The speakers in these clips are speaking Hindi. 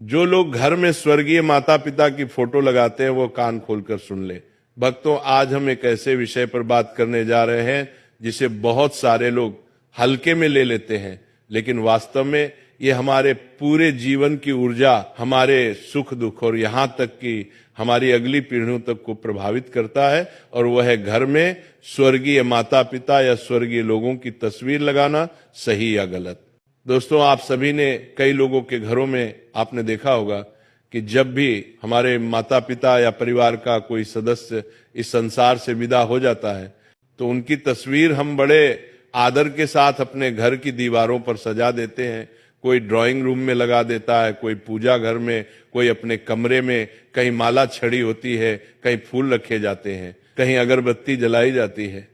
जो लोग घर में स्वर्गीय माता पिता की फोटो लगाते हैं वो कान खोलकर सुन ले। भक्तों, आज हम एक ऐसे विषय पर बात करने जा रहे हैं जिसे बहुत सारे लोग हल्के में ले लेते हैं, लेकिन वास्तव में ये हमारे पूरे जीवन की ऊर्जा, हमारे सुख दुख और यहां तक कि हमारी अगली पीढ़ियों तक को प्रभावित करता है। और वह है घर में स्वर्गीय माता पिता या स्वर्गीय लोगों की तस्वीर लगाना, सही या गलत। दोस्तों, आप सभी ने कई लोगों के घरों में आपने देखा होगा कि जब भी हमारे माता पिता या परिवार का कोई सदस्य इस संसार से विदा हो जाता है तो उनकी तस्वीर हम बड़े आदर के साथ अपने घर की दीवारों पर सजा देते हैं। कोई ड्राइंग रूम में लगा देता है, कोई पूजा घर में, कोई अपने कमरे में, कहीं माला छड़ी होती है, कहीं फूल रखे जाते हैं, कहीं अगरबत्ती जलाई जाती है।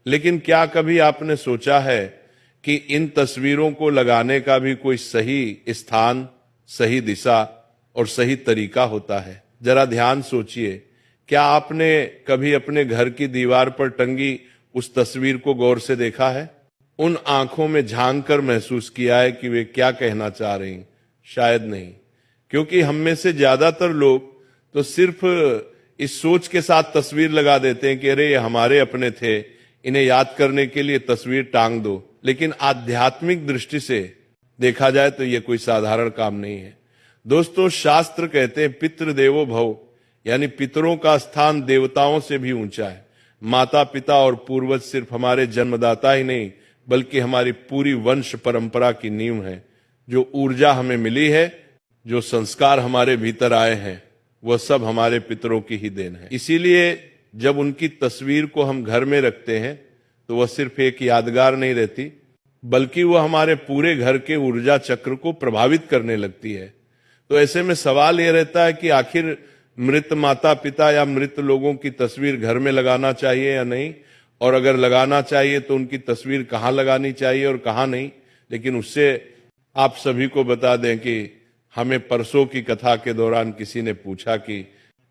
लेकिन क्या कभी आपने सोचा है कि इन तस्वीरों को लगाने का भी कोई सही स्थान, सही दिशा और सही तरीका होता है? जरा ध्यान सोचिए, क्या आपने कभी अपने घर की दीवार पर टंगी उस तस्वीर को गौर से देखा है? उन आंखों में झांक कर महसूस किया है कि वे क्या कहना चाह रही? शायद नहीं, क्योंकि हम में से ज्यादातर लोग तो सिर्फ इस सोच के साथ तस्वीर लगा देते हैं कि अरे ये हमारे अपने थे, इन्हें याद करने के लिए तस्वीर टांग दो। लेकिन आध्यात्मिक दृष्टि से देखा जाए तो यह कोई साधारण काम नहीं है। दोस्तों, शास्त्र कहते हैं पितृदेवो भव, यानी पितरों का स्थान देवताओं से भी ऊंचा है। माता पिता और पूर्वज सिर्फ हमारे जन्मदाता ही नहीं बल्कि हमारी पूरी वंश परंपरा की नींव है। जो ऊर्जा हमें मिली है, जो संस्कार हमारे भीतर आए हैं, वह सब हमारे पितरों की ही देन है। इसीलिए जब उनकी तस्वीर को हम घर में रखते हैं तो वह सिर्फ एक यादगार नहीं रहती, बल्कि वह हमारे पूरे घर के ऊर्जा चक्र को प्रभावित करने लगती है। तो ऐसे में सवाल यह रहता है कि आखिर मृत माता पिता या मृत लोगों की तस्वीर घर में लगाना चाहिए या नहीं, और अगर लगाना चाहिए तो उनकी तस्वीर कहाँ लगानी चाहिए और कहाँ नहीं। लेकिन उससे आप सभी को बता दें कि हमें परसों की कथा के दौरान किसी ने पूछा कि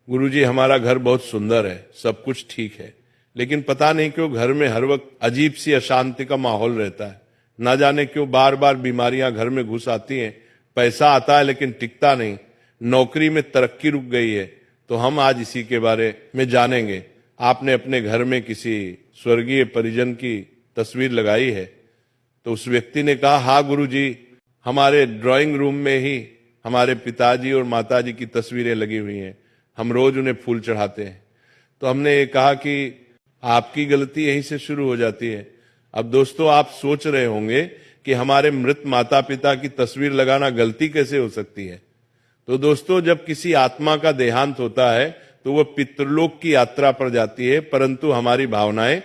गुरुजी, हमारा घर बहुत सुंदर है, सब कुछ ठीक है, लेकिन पता नहीं क्यों घर में हर वक्त अजीब सी अशांति का माहौल रहता है। ना जाने क्यों बार बार बीमारियां घर में घुस आती हैं, पैसा आता है लेकिन टिकता नहीं, नौकरी में तरक्की रुक गई है। तो हम आज इसी के बारे में जानेंगे। आपने अपने घर में किसी स्वर्गीय परिजन की तस्वीर लगाई है? तो उस व्यक्ति ने कहा, हाँ गुरुजी, हमारे ड्राइंग रूम में ही हमारे पिताजी और माताजी की तस्वीरें लगी हुई हैं, हम रोज उन्हें फूल चढ़ाते हैं। तो हमने ये कहा कि आपकी गलती यहीं से शुरू हो जाती है। अब दोस्तों, आप सोच रहे होंगे कि हमारे मृत माता पिता की तस्वीर लगाना गलती कैसे हो सकती है? तो दोस्तों, जब किसी आत्मा का देहांत होता है तो वह पितृलोक की यात्रा पर जाती है, परंतु हमारी भावनाएं,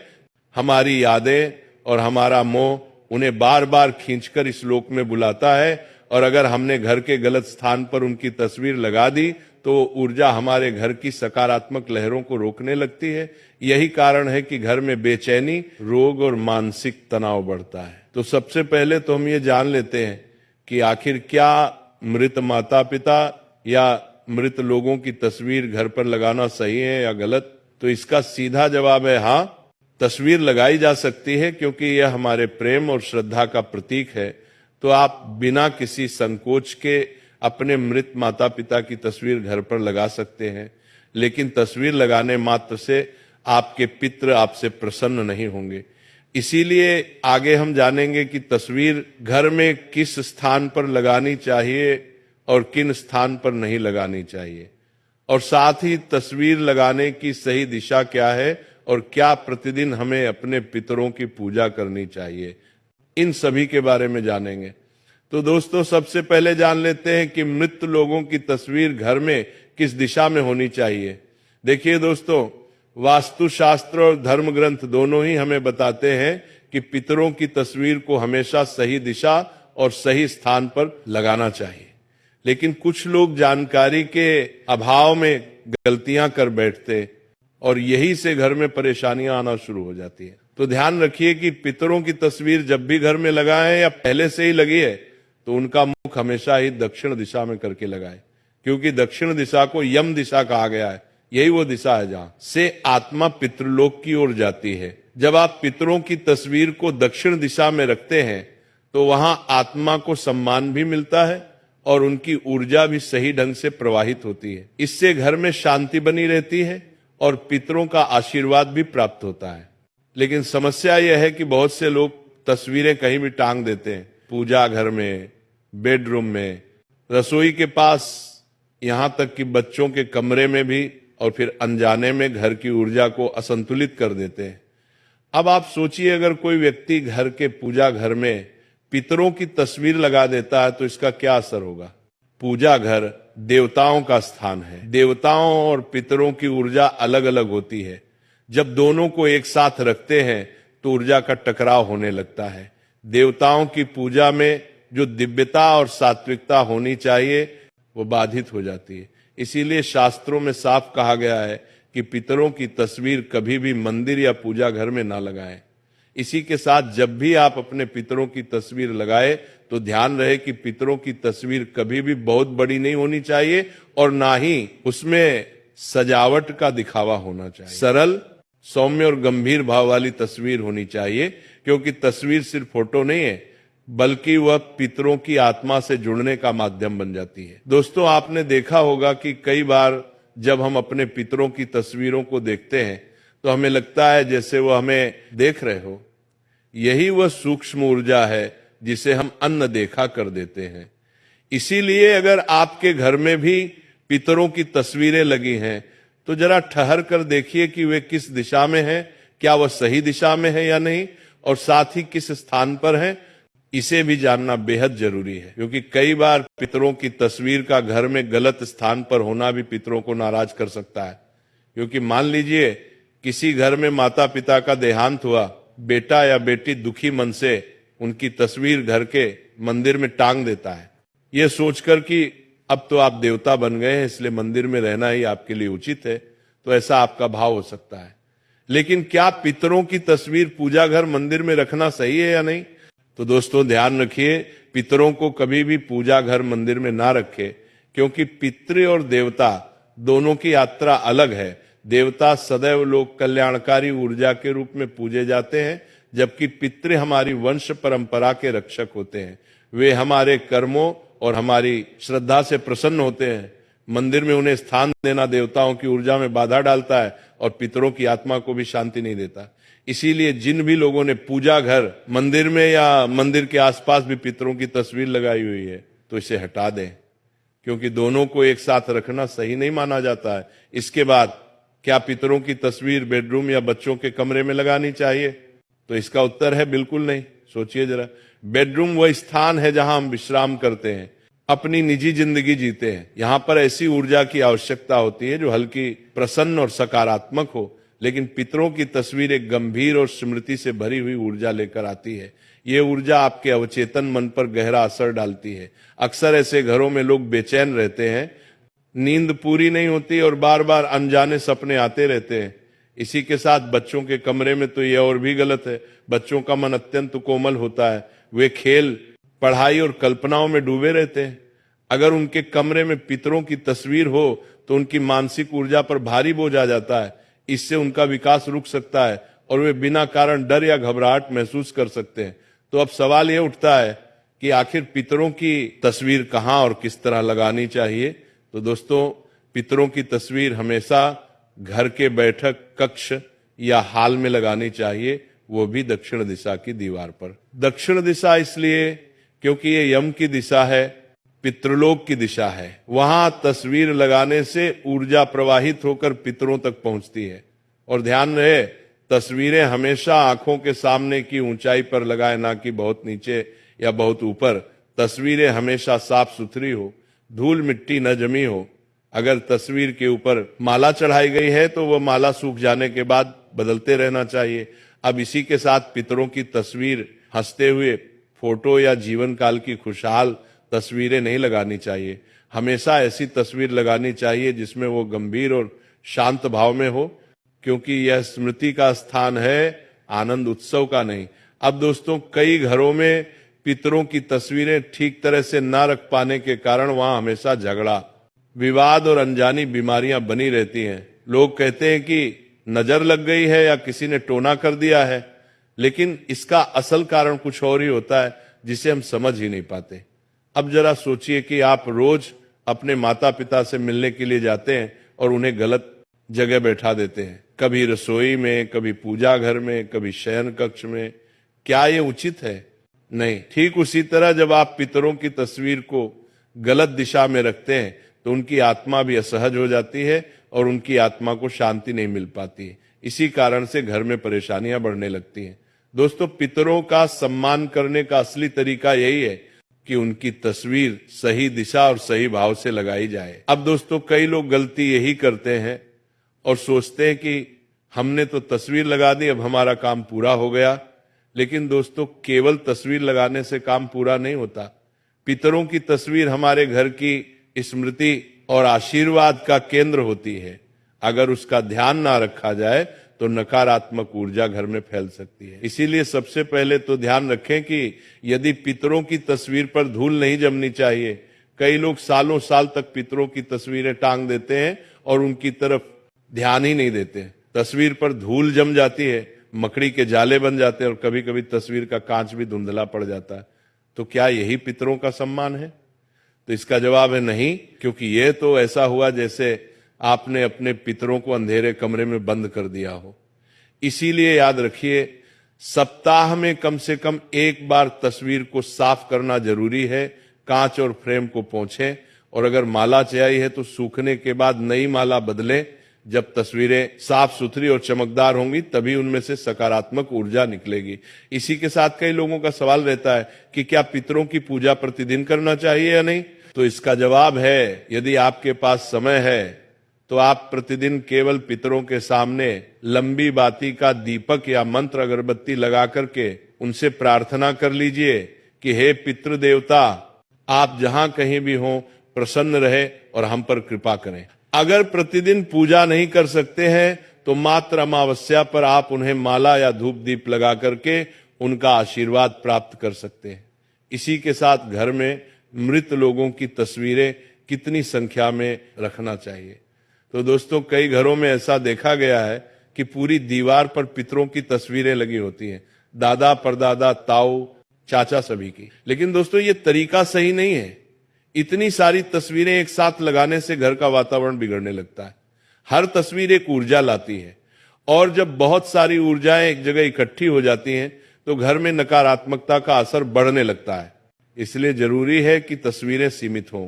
हमारी यादें और हमारा मोह उन्हें बार बार खींचकर इस लोक में बुलाता है। और अगर हमने घर के गलत स्थान पर उनकी तस्वीर लगा दी तो ऊर्जा हमारे घर की सकारात्मक लहरों को रोकने लगती है। यही कारण है कि घर में बेचैनी, रोग और मानसिक तनाव बढ़ता है। तो सबसे पहले तो हम ये जान लेते हैं कि आखिर क्या मृत माता पिता या मृत लोगों की तस्वीर घर पर लगाना सही है या गलत? तो इसका सीधा जवाब है हाँ, तस्वीर लगाई जा सकती है, क्योंकि यह हमारे प्रेम और श्रद्धा का प्रतीक है। तो आप बिना किसी संकोच के अपने मृत माता पिता की तस्वीर घर पर लगा सकते हैं, लेकिन तस्वीर लगाने मात्र से आपके पितृ आपसे प्रसन्न नहीं होंगे। इसीलिए आगे हम जानेंगे कि तस्वीर घर में किस स्थान पर लगानी चाहिए और किन स्थान पर नहीं लगानी चाहिए, और साथ ही तस्वीर लगाने की सही दिशा क्या है और क्या प्रतिदिन हमें अपने पितरों की पूजा करनी चाहिए, इन सभी के बारे में जानेंगे। तो दोस्तों, सबसे पहले जान लेते हैं कि मृत लोगों की तस्वीर घर में किस दिशा में होनी चाहिए। देखिए दोस्तों, वास्तुशास्त्र और धर्म ग्रंथ दोनों ही हमें बताते हैं कि पितरों की तस्वीर को हमेशा सही दिशा और सही स्थान पर लगाना चाहिए। लेकिन कुछ लोग जानकारी के अभाव में गलतियां कर बैठते और यही से घर में परेशानियां आना शुरू हो जाती है। तो ध्यान रखिए कि पितरों की तस्वीर जब भी घर में लगाएं या पहले से ही लगी है तो उनका मुख हमेशा ही दक्षिण दिशा में करके लगाएं, क्योंकि दक्षिण दिशा को यम दिशा कहा गया है। यही वो दिशा है जहां से आत्मा पितृलोक की ओर जाती है। जब आप पितरों की तस्वीर को दक्षिण दिशा में रखते हैं तो वहां आत्मा को सम्मान भी मिलता है और उनकी ऊर्जा भी सही ढंग से प्रवाहित होती है। इससे घर में शांति बनी रहती है और पितरों का आशीर्वाद भी प्राप्त होता है। लेकिन समस्या यह है कि बहुत से लोग तस्वीरें कहीं भी टांग देते हैं, पूजा घर में, बेडरूम में, रसोई के पास, यहां तक कि बच्चों के कमरे में भी, और फिर अनजाने में घर की ऊर्जा को असंतुलित कर देते हैं। अब आप सोचिए, अगर कोई व्यक्ति घर के पूजा घर में पितरों की तस्वीर लगा देता है तो इसका क्या असर होगा। पूजा घर देवताओं का स्थान है। देवताओं और पितरों की ऊर्जा अलग अलग होती है। जब दोनों को एक साथ रखते हैं तो ऊर्जा का टकराव होने लगता है। देवताओं की पूजा में जो दिव्यता और सात्विकता होनी चाहिए वो बाधित हो जाती है। इसीलिए शास्त्रों में साफ कहा गया है कि पितरों की तस्वीर कभी भी मंदिर या पूजा घर में ना लगाएं। इसी के साथ जब भी आप अपने पितरों की तस्वीर लगाए तो ध्यान रहे कि पितरों की तस्वीर कभी भी बहुत बड़ी नहीं होनी चाहिए और ना ही उसमें सजावट का दिखावा होना चाहिए। सरल, सौम्य और गंभीर भाव वाली तस्वीर होनी चाहिए, क्योंकि तस्वीर सिर्फ फोटो नहीं है बल्कि वह पितरों की आत्मा से जुड़ने का माध्यम बन जाती है। दोस्तों, आपने देखा होगा कि कई बार जब हम अपने पितरों की तस्वीरों को देखते हैं तो हमें लगता है जैसे वो हमें देख रहे हो। यही वह सूक्ष्म ऊर्जा है जिसे हम अन्न देखा कर देते हैं। इसीलिए अगर आपके घर में भी पितरों की तस्वीरें लगी हैं तो जरा ठहर कर देखिए कि वे किस दिशा में हैं, क्या वह सही दिशा में है या नहीं, और साथ ही किस स्थान पर है, इसे भी जानना बेहद जरूरी है। क्योंकि कई बार पितरों की तस्वीर का घर में गलत स्थान पर होना भी पितरों को नाराज कर सकता है। क्योंकि मान लीजिए किसी घर में माता पिता का देहांत हुआ, बेटा या बेटी दुखी मन से उनकी तस्वीर घर के मंदिर में टांग देता है, ये सोचकर कि अब तो आप देवता बन गए हैं इसलिए मंदिर में रहना ही आपके लिए उचित है, तो ऐसा आपका भाव हो सकता है। लेकिन क्या पितरों की तस्वीर पूजा घर मंदिर में रखना सही है या नहीं? तो दोस्तों ध्यान रखिए, पितरों को कभी भी पूजा घर मंदिर में ना रखे, क्योंकि पितृ और देवता दोनों की यात्रा अलग है। देवता सदैव लोक कल्याणकारी ऊर्जा के रूप में पूजे जाते हैं, जबकि पितृ हमारी वंश परंपरा के रक्षक होते हैं। वे हमारे कर्मों और हमारी श्रद्धा से प्रसन्न होते हैं। मंदिर में उन्हें स्थान देना देवताओं की ऊर्जा में बाधा डालता है और पितरों की आत्मा को भी शांति नहीं देता। इसीलिए जिन भी लोगों ने पूजा घर मंदिर में या मंदिर के आसपास भी पितरों की तस्वीर लगाई हुई है तो इसे हटा दें, क्योंकि दोनों को एक साथ रखना सही नहीं माना जाता है। इसके बाद क्या पितरों की तस्वीर बेडरूम या बच्चों के कमरे में लगानी चाहिए? तो इसका उत्तर है बिल्कुल नहीं। सोचिए जरा, बेडरूम वह स्थान है जहां हम विश्राम करते हैं, अपनी निजी जिंदगी जीते हैं। यहां पर ऐसी ऊर्जा की आवश्यकता होती है जो हल्की, प्रसन्न और सकारात्मक हो। लेकिन पितरों की तस्वीर एक गंभीर और स्मृति से भरी हुई ऊर्जा लेकर आती है। ये ऊर्जा आपके अवचेतन मन पर गहरा असर डालती है। अक्सर ऐसे घरों में लोग बेचैन रहते हैं, नींद पूरी नहीं होती और बार बार अनजाने सपने आते रहते हैं। इसी के साथ बच्चों के कमरे में तो यह और भी गलत है। बच्चों का मन अत्यंत कोमल होता है, वे खेल, पढ़ाई और कल्पनाओं में डूबे रहते हैं। अगर उनके कमरे में पितरों की तस्वीर हो तो उनकी मानसिक ऊर्जा पर भारी बोझ आ जाता है। इससे उनका विकास रुक सकता है और वे बिना कारण डर या घबराहट महसूस कर सकते हैं। तो अब सवाल यह उठता है कि आखिर पितरों की तस्वीर कहां और किस तरह लगानी चाहिए? तो दोस्तों, पितरों की तस्वीर हमेशा घर के बैठक कक्ष या हाल में लगानी चाहिए, वो भी दक्षिण दिशा की दीवार पर। दक्षिण दिशा इसलिए क्योंकि ये यम की दिशा है, पितृलोक की दिशा है। वहां तस्वीर लगाने से ऊर्जा प्रवाहित होकर पितरों तक पहुंचती है। और ध्यान रहे, तस्वीरें हमेशा आंखों के सामने की ऊंचाई पर लगाए, ना कि बहुत नीचे या बहुत ऊपर। तस्वीरें हमेशा साफ सुथरी हो, धूल मिट्टी न जमी हो। अगर तस्वीर के ऊपर माला चढ़ाई गई है तो वह माला सूख जाने के बाद बदलते रहना चाहिए। अब इसी के साथ पितरों की तस्वीर, हंसते हुए फोटो या जीवन काल की खुशहाल तस्वीरें नहीं लगानी चाहिए। हमेशा ऐसी तस्वीर लगानी चाहिए जिसमें वो गंभीर और शांत भाव में हो, क्योंकि यह स्मृति का स्थान है, आनंद उत्सव का नहीं। अब दोस्तों, कई घरों में पितरों की तस्वीरें ठीक तरह से ना रख पाने के कारण वहां हमेशा झगड़ा, विवाद और अनजानी बीमारियां बनी रहती हैं। लोग कहते हैं कि नजर लग गई है या किसी ने टोना कर दिया है, लेकिन इसका असल कारण कुछ और ही होता है जिसे हम समझ ही नहीं पाते। अब जरा सोचिए कि आप रोज अपने माता पिता से मिलने के लिए जाते हैं और उन्हें गलत जगह बैठा देते हैं, कभी रसोई में, कभी पूजा घर में, कभी शयन कक्ष में। क्या ये उचित है? नहीं। ठीक उसी तरह जब आप पितरों की तस्वीर को गलत दिशा में रखते हैं तो उनकी आत्मा भी असहज हो जाती है और उनकी आत्मा को शांति नहीं मिल पाती है। इसी कारण से घर में परेशानियां बढ़ने लगती हैं। दोस्तों, पितरों का सम्मान करने का असली तरीका यही है कि उनकी तस्वीर सही दिशा और सही भाव से लगाई जाए। अब दोस्तों, कई लोग गलती यही करते हैं और सोचते हैं कि हमने तो तस्वीर लगा दी, अब हमारा काम पूरा हो गया। लेकिन दोस्तों, केवल तस्वीर लगाने से काम पूरा नहीं होता। पितरों की तस्वीर हमारे घर की स्मृति और आशीर्वाद का केंद्र होती है। अगर उसका ध्यान ना रखा जाए तो नकारात्मक ऊर्जा घर में फैल सकती है। इसीलिए सबसे पहले तो ध्यान रखें कि यदि पितरों की तस्वीर पर धूल नहीं जमनी चाहिए। कई लोग सालों साल तक पितरों की तस्वीरें टांग देते हैं और उनकी तरफ ध्यान ही नहीं देते। तस्वीर पर धूल जम जाती है, मकड़ी के जाले बन जाते हैं और कभी कभी तस्वीर का कांच भी धुंधला पड़ जाता है। तो क्या यही पितरों का सम्मान है? तो इसका जवाब है नहीं, क्योंकि ये तो ऐसा हुआ जैसे आपने अपने पितरों को अंधेरे कमरे में बंद कर दिया हो। इसीलिए याद रखिए, सप्ताह में कम से कम एक बार तस्वीर को साफ करना जरूरी है। कांच और फ्रेम को पोंछें और अगर माला चाहिए है तो सूखने के बाद नई माला बदलें। जब तस्वीरें साफ सुथरी और चमकदार होंगी तभी उनमें से सकारात्मक ऊर्जा निकलेगी। इसी के साथ कई लोगों का सवाल रहता है कि क्या पितरों की पूजा प्रतिदिन करना चाहिए या नहीं? तो इसका जवाब है, यदि आपके पास समय है तो आप प्रतिदिन केवल पितरों के सामने लंबी बाती का दीपक या मंत्र अगरबत्ती लगा करके उनसे प्रार्थना कर लीजिए कि हे पितृ देवता, आप जहां कहीं भी हों प्रसन्न रहे और हम पर कृपा करें। अगर प्रतिदिन पूजा नहीं कर सकते हैं तो मात्र अमावस्या पर आप उन्हें माला या धूप दीप लगा करके उनका आशीर्वाद प्राप्त कर सकते हैं। इसी के साथ घर में मृत लोगों की तस्वीरें कितनी संख्या में रखना चाहिए। तो दोस्तों, कई घरों में ऐसा देखा गया है कि पूरी दीवार पर पितरों की तस्वीरें लगी होती हैं, दादा परदादा ताऊ चाचा सभी की। लेकिन दोस्तों, ये तरीका सही नहीं है। इतनी सारी तस्वीरें एक साथ लगाने से घर का वातावरण बिगड़ने लगता है। हर तस्वीर एक ऊर्जा लाती है और जब बहुत सारी ऊर्जाएं एक जगह इकट्ठी हो जाती हैं तो घर में नकारात्मकता का असर बढ़ने लगता है। इसलिए जरूरी है कि तस्वीरें सीमित हों,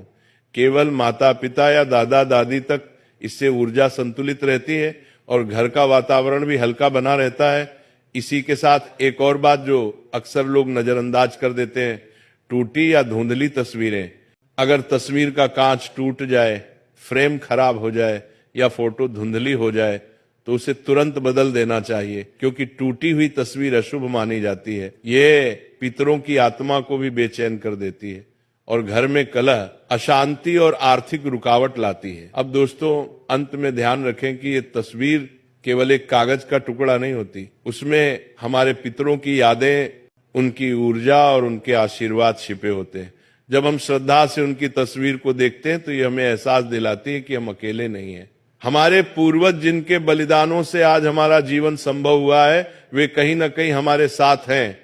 केवल माता पिता या दादा दादी तक। इससे ऊर्जा संतुलित रहती है और घर का वातावरण भी हल्का बना रहता है। इसी के साथ एक और बात जो अक्सर लोग नजरअंदाज कर देते हैं, टूटी या धुंधली तस्वीरें। अगर तस्वीर का कांच टूट जाए, फ्रेम खराब हो जाए या फोटो धुंधली हो जाए तो उसे तुरंत बदल देना चाहिए, क्योंकि टूटी हुई तस्वीर अशुभ मानी जाती है। ये पितरों की आत्मा को भी बेचैन कर देती है और घर में कलह, अशांति और आर्थिक रुकावट लाती है। अब दोस्तों, अंत में ध्यान रखें कि ये तस्वीर केवल एक कागज का टुकड़ा नहीं होती। उसमें हमारे पितरों की यादें, उनकी ऊर्जा और उनके आशीर्वाद छिपे होते हैं। जब हम श्रद्धा से उनकी तस्वीर को देखते हैं तो ये हमें एहसास दिलाती है कि हम अकेले नहीं हैं। हमारे पूर्वज जिनके बलिदानों से आज हमारा जीवन संभव हुआ है, वे कहीं ना कहीं हमारे साथ हैं।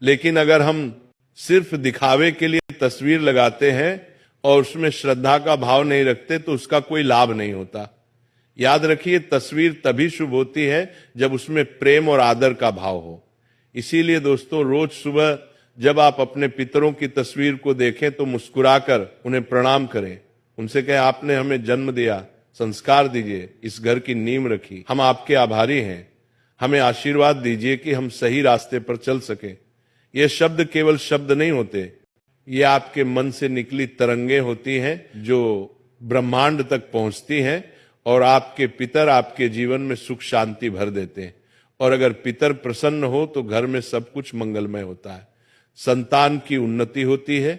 लेकिन अगर हम सिर्फ दिखावे के लिए तस्वीर लगाते हैं और उसमें श्रद्धा का भाव नहीं रखते तो उसका कोई लाभ नहीं होता। याद रखिए, तस्वीर तभी शुभ होती है जब उसमें प्रेम और आदर का भाव हो। इसीलिए दोस्तों, रोज सुबह जब आप अपने पितरों की तस्वीर को देखें तो मुस्कुराकर उन्हें प्रणाम करें। उनसे कहें, आपने हमें जन्म दिया, संस्कार दीजिए, इस घर की नींव रखी, हम आपके आभारी हैं। हमें आशीर्वाद दीजिए कि हम सही रास्ते पर चल सकें। ये शब्द केवल शब्द नहीं होते, ये आपके मन से निकली तरंगे होती हैं जो ब्रह्मांड तक पहुंचती हैं और आपके पितर आपके जीवन में सुख शांति भर देते हैं। और अगर पितर प्रसन्न हो तो घर में सब कुछ मंगलमय होता है। संतान की उन्नति होती है,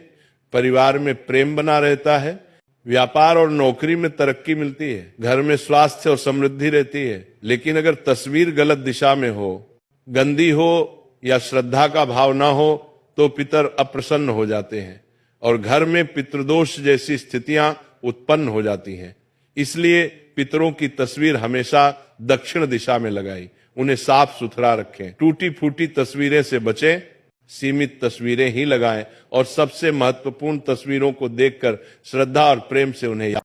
परिवार में प्रेम बना रहता है, व्यापार और नौकरी में तरक्की मिलती है, घर में स्वास्थ्य और समृद्धि रहती है। लेकिन अगर तस्वीर गलत दिशा में हो, गंदी हो या श्रद्धा का भाव ना हो तो पितर अप्रसन्न हो जाते हैं और घर में पितृदोष जैसी स्थितियां उत्पन्न हो जाती हैं। इसलिए पितरों की तस्वीर हमेशा दक्षिण दिशा में लगाई, उन्हें साफ सुथरा रखें। टूटी फूटी तस्वीरें से बचें सीमित तस्वीरें ही लगाएं और सबसे महत्वपूर्ण तस्वीरों को देखकर श्रद्धा और प्रेम से उन्हें याद